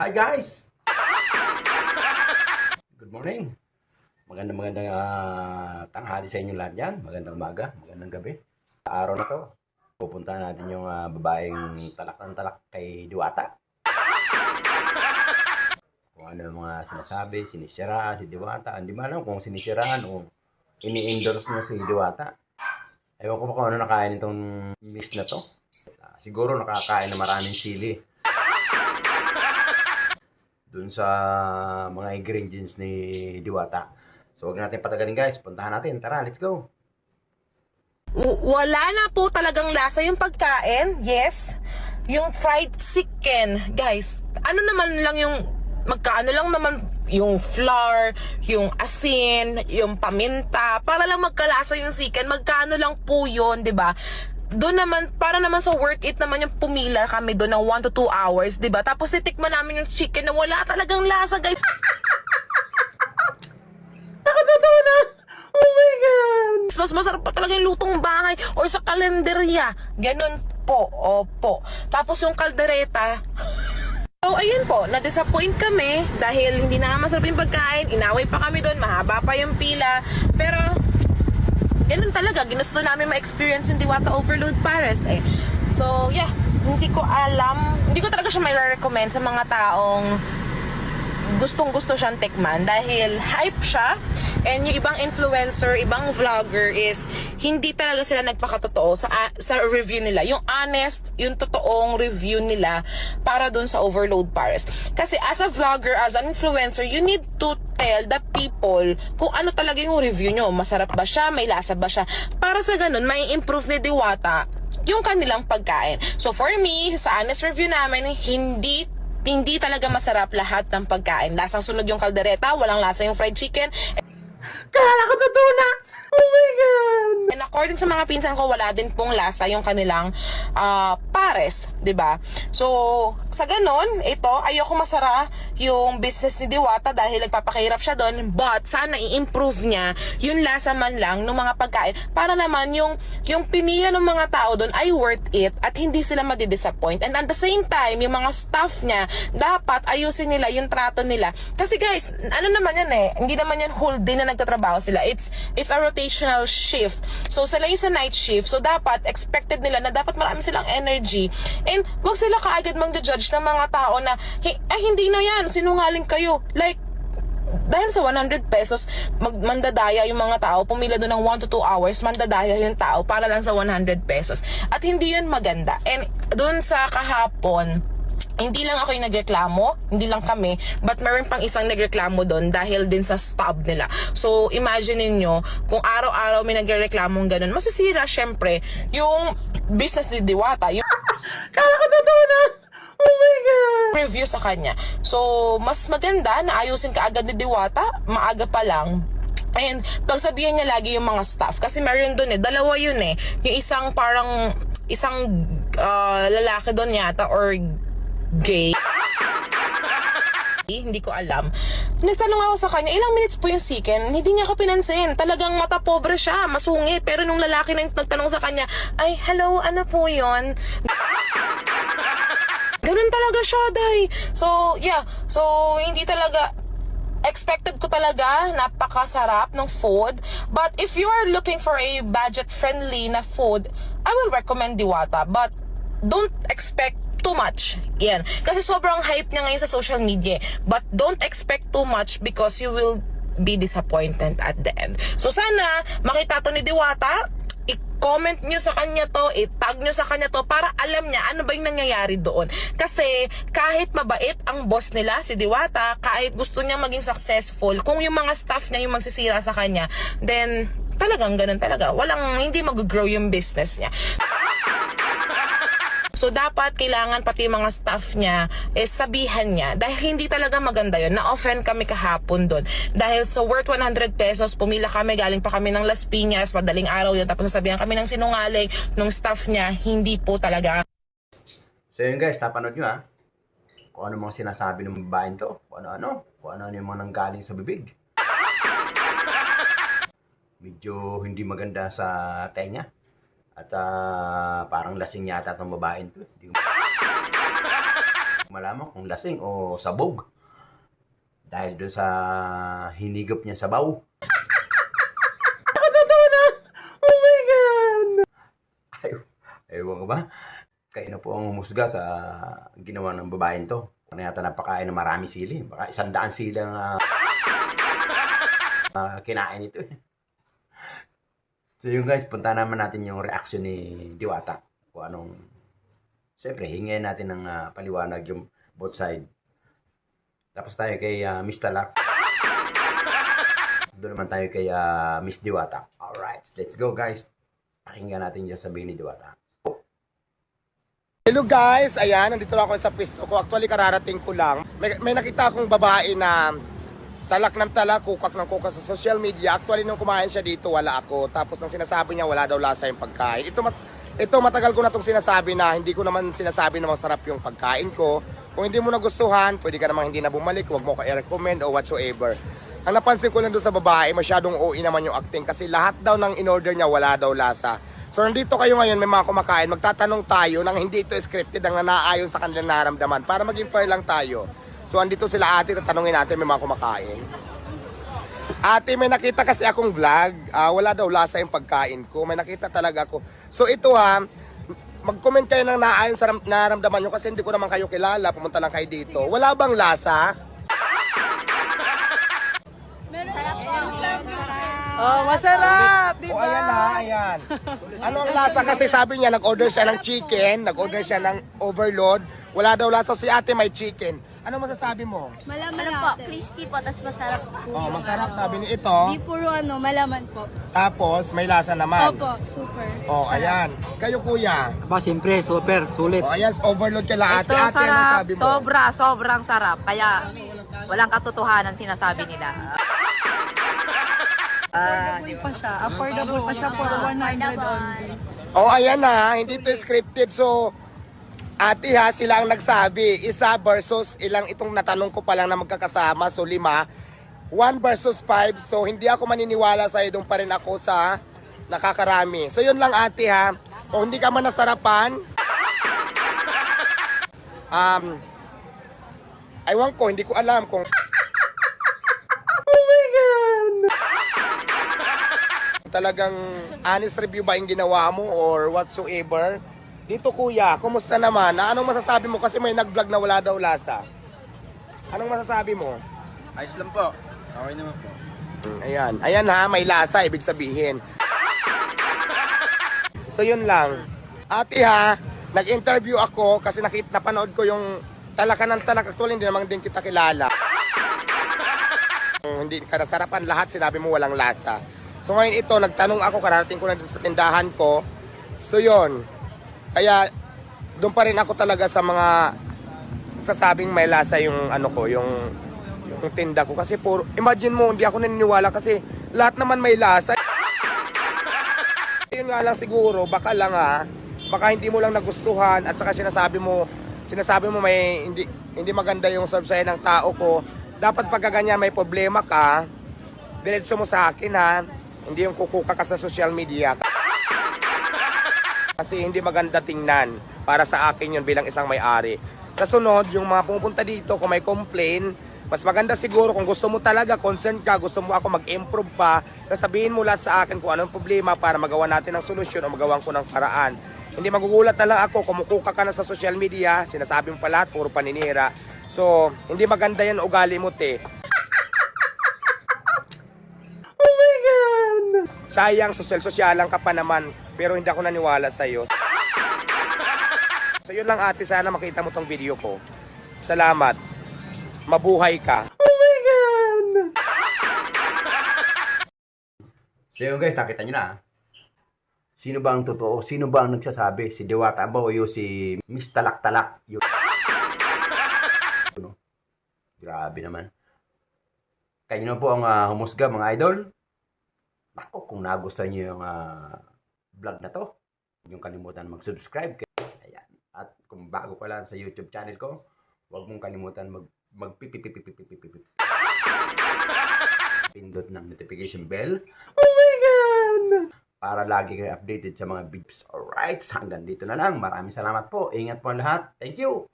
Hi guys! Good morning. Magandang tanghali sa inyong lahat dyan. Magandang umaga, magandang gabi. Sa araw na to, pupuntahan natin yung babaeng talak ng talak kay Diwata. Kung ano yung mga sinasabi, sinisiraan si Diwata. Hindi man alam kung sinisiraan o ini-endorse na si Diwata. Ewan ko pa kung ano nakain itong miss na to. Siguro nakakain na maraming sili dun sa mga ingredients ni Diwata. So, huwag natin patagalin guys. Puntahan natin. Tara, let's go. Wala na po talagang lasa yung pagkain. Yes. Yung fried chicken, guys. Ano naman lang yung magkaano lang naman yung flour, yung asin, yung paminta, para lang magkalasa yung chicken. Magkano lang po yun, 'di ba? Doon naman, para naman sa worth it naman yung pumila kami doon ng 1 to 2 hours, 'di ba? Tapos titikman namin yung chicken na wala talagang lasa, guys. Nakatatawa na. Oh my God! Mas masarap pa talaga yung lutong bahay or sa kalenderya. Ganun po, opo. Tapos yung kaldereta, so, ayun po, na-disappoint kami dahil hindi na masarap yung pagkain. Inaway pa kami doon, mahaba pa yung pila. Pero, ganun talaga, ginusto namin ma-experience yung Diwata Overload Paris eh. So, yeah, hindi ko alam, hindi ko talaga siya may recommend sa mga taong gustong-gusto siyang tikman dahil hype siya, and yung ibang influencer, ibang vlogger is hindi talaga sila nagpakatotoo sa review nila. Yung honest, yung totoong review nila para dun sa Overload Paris. Kasi as a vlogger, as an influencer, you need to tell the people kung ano talaga yung review nyo. Masarap ba siya? May lasa ba siya? Para sa ganun, may improve ni Diwata yung kanilang pagkain. So for me, sa honest review namin, hindi talaga masarap lahat ng pagkain. Lasang sunog yung kaldereta, walang lasa yung fried chicken. Kala ko totoo na! Oh my God! And according sa mga pinsan ko, wala din pong lasa yung kanilang pares, 'di ba? So, sa ganon, ito, ayoko masara yung business ni Diwata dahil nagpapakahirap siya doon, but sana i-improve niya yung lasa man lang ng mga pagkain para naman yung pinila ng mga tao doon ay worth it at hindi sila madi-disappoint. And at the same time, yung mga staff niya, dapat ayusin nila yung trato nila. Kasi guys, ano naman yan eh, hindi naman yan whole day na nagtatrabaho sila. It's a rotational shift. So, sila yung sa night shift. So, dapat, expected nila na dapat marami silang energy. And, wag sila kaagad mang-judge ng mga tao na, ay, hindi na yan, sinungaling kayo. Like, dahil sa 100 pesos, mandadaya yung mga tao, pumila doon ng 1 to 2 hours, mandadaya yung tao para lang sa 100 pesos. At hindi yun maganda. And, doon sa kahapon, hindi lang ako yung nagreklamo, hindi lang kami, but meron pang isang nagreklamo doon dahil din sa stop nila. So, imagine niyo kung araw-araw may nagrereklamong ganun, masisira syempre yung business ni Diwata. Yung kala ko totoo na! Oh my God! Review sa kanya. So, mas maganda na ayusin ka agad ni Diwata, maaga pa lang. And pagsabihan niya lagi yung mga staff. Kasi meron doon eh, dalawa yun eh. Yung isang parang, lalaki doon yata or gay. Hindi ko alam. Nagtanong ako sa kanya, ilang minutes po yung chicken? Hindi niya ako pinansin. Talagang mata pobre siya, masungit. Pero nung lalaki na nagtanong sa kanya, ay, hello, ano po yun? Ganun talaga siya, day. So, yeah. So, hindi talaga expected ko talaga, napakasarap ng food. But if you are looking for a budget-friendly na food, I will recommend Diwata. But don't expect too much. Yan. Kasi sobrang hype niya ngayon sa social media. But don't expect too much because you will be disappointed at the end. So sana makita to ni Diwata, i-comment nyo sa kanya to, i-tag nyo sa kanya to para alam niya ano ba yung nangyayari doon. Kasi kahit mabait ang boss nila, si Diwata, kahit gusto niya maging successful, kung yung mga staff niya yung magsisira sa kanya, then talagang ganun talaga. Hindi mag-grow yung business niya. So, dapat, kailangan pati yung mga staff niya, sabihan niya. Dahil hindi talaga maganda yun. Na-offend kami kahapon doon. Dahil sa worth 100 pesos, pumila kami, galing pa kami ng Las Piñas, madaling araw yun. Tapos sasabihan kami ng sinungaling ng staff niya, hindi po talaga. So, yun guys, napanood nyo ha. Kung ano mga sinasabi ng babaeng to. Kung ano yung mga nanggaling sa bibig. Medyo hindi maganda sa tenga. At parang lasing yata itong babaeng to. Malaman kung lasing o sabog. Dahil doon sa hinigop niya sa baw. Totoo na! Oh my God! Ewan ko ba? Kayo na po ang humusga sa ginawa ng babaeng to. Ano yata napakain ng marami sili. Baka 100 silang kinain ito eh. So yun guys, punta naman natin yung reaction ni Diwata. Kung anong... Siyempre, hingin natin ng paliwanag yung both side. Tapos tayo kay Miss Talak. Doon naman tayo kay Miss Diwata. Alright, let's go guys. Pakinggan natin yung sabihin ni Diwata. Hello guys, ayan, nandito lang ako sa pwesto ko. Actually, kararating ko lang. May nakita akong babae na talak ng talak, kukak ng kukak sa social media. Actually, nung kumain siya dito, wala ako. Tapos, ang sinasabi niya, wala daw lasa yung pagkain. Ito matagal ko na itong sinasabi na hindi ko naman sinasabi na masarap yung pagkain ko. Kung hindi mo nagustuhan, pwede ka namang hindi na bumalik, huwag mo ka i-recommend o whatsoever. Ang napansin ko lang doon sa babae, masyadong OA naman yung acting kasi lahat daw ng in-order niya, wala daw lasa. So, nandito kayo ngayon, may mga kumakain, magtatanong tayo nang hindi ito scripted, ang nanaayon sa kanilang naramdaman para maging fair lang tayo. So, andito sila ate, tatanungin natin, may mga kumakain. Ate, may nakita kasi akong vlog, wala daw lasa yung pagkain ko, may nakita talaga ako. So, ito mag-comment kayo ng naayon sa naramdaman nyo kasi hindi ko naman kayo kilala, pumunta lang kayo dito. Wala bang lasa? Oh, masarap! Di ba? Ayan ayan. Ano ang lasa kasi sabi niya, nag-order siya ng chicken, nag-order siya ng overload. Wala daw lasa si ate, may chicken. Ano masasabi mo? Malaman po, crispy po, tapos masarap po. Oh, masarap sabi ni ito. Di puro malaman po. Tapos may lasa naman. Opo, super. Oh, ayan. Kayo kuya. Ba, siyempre, super, sulit. Oh, ayan, overload kala ate. Ate, ano sarap, sabi mo? sobrang sarap. Kaya walang katotohanan sinasabi nila. Affordable pa siya for 100 only. Oh, ayan na, hindi to scripted. So, ate sila ang nagsabi. Isa versus ilang itong natanong ko pa lang na magkakasama. So, 5. 1 versus 5. So, hindi ako maniniwala sa'yo. Doon pa rin ako sa nakakarami. So, yun lang ate Kung hindi ka man nasarapan, aywan ko, hindi ko alam kung talagang honest review ba yung ginawa mo or whatsoever. Dito kuya, kumusta naman? Anong masasabi mo? Kasi may nag-vlog na wala daw lasa. Anong masasabi mo? Ayos lang po. Okay naman po. Ayan. Ayan may lasa, ibig sabihin. So yun lang. Ate nag-interview ako kasi napanood ko yung talaka ng talak. Actually, hindi naman din kita kilala. Hindi ka nasarapan lahat, sinabi mo walang lasa. So ngayon ito, nagtanong ako, kararating ko na sa tindahan ko. So yun, kaya doon pa rin ako talaga sa mga sasabing may lasa yung yung tinda ko. Kasi imagine mo, hindi ako naniniwala kasi lahat naman may lasa. Yun nga lang siguro, baka hindi mo lang nagustuhan at saka sinasabi mo may hindi maganda yung serve sa'yo ng tao ko. Dapat pagkaganyan may problema ka, diretso mo sa akin hindi yung kukuka ka sa social media. Kasi hindi maganda tingnan para sa akin yun bilang isang may-ari. Sa sunod, yung mga pumupunta dito, kung may complain, mas maganda siguro kung gusto mo talaga, concern ka, gusto mo ako mag-improve pa, sasabihin mo lahat sa akin kung anong problema para magawa natin ng solusyon o magawa ko ng paraan. Hindi magugulat na lang ako, kumukuka ka na sa social media, sinasabi mo pa lahat, puro paninira. So, hindi maganda yan ugali mo, te. Sayang, sosyal-sosyalan ka pa naman, pero hindi ako naniwala sa'yo. So yun lang ate, sana makita mo tong video ko. Salamat. Mabuhay ka. So yun guys, nakita nyo na. Sino ba ang totoo? Sino ba ang nagsasabi? Si Diwata ba o yung si Miss Talak-Talak? Grabe naman. Kayo na po ang humusga mga idol. Ako, kung nagustuhan niyo yung vlog na to, huwag niyong kalimutan mag-subscribe. Ayan. At kung bago ka lang sa YouTube channel ko, huwag mong kalimutan pindot ng notification bell. Oh my God! Para lagi kayo updated sa mga videos. Alright, hanggang dito na lang. Maraming salamat po. Ingat po lahat. Thank you!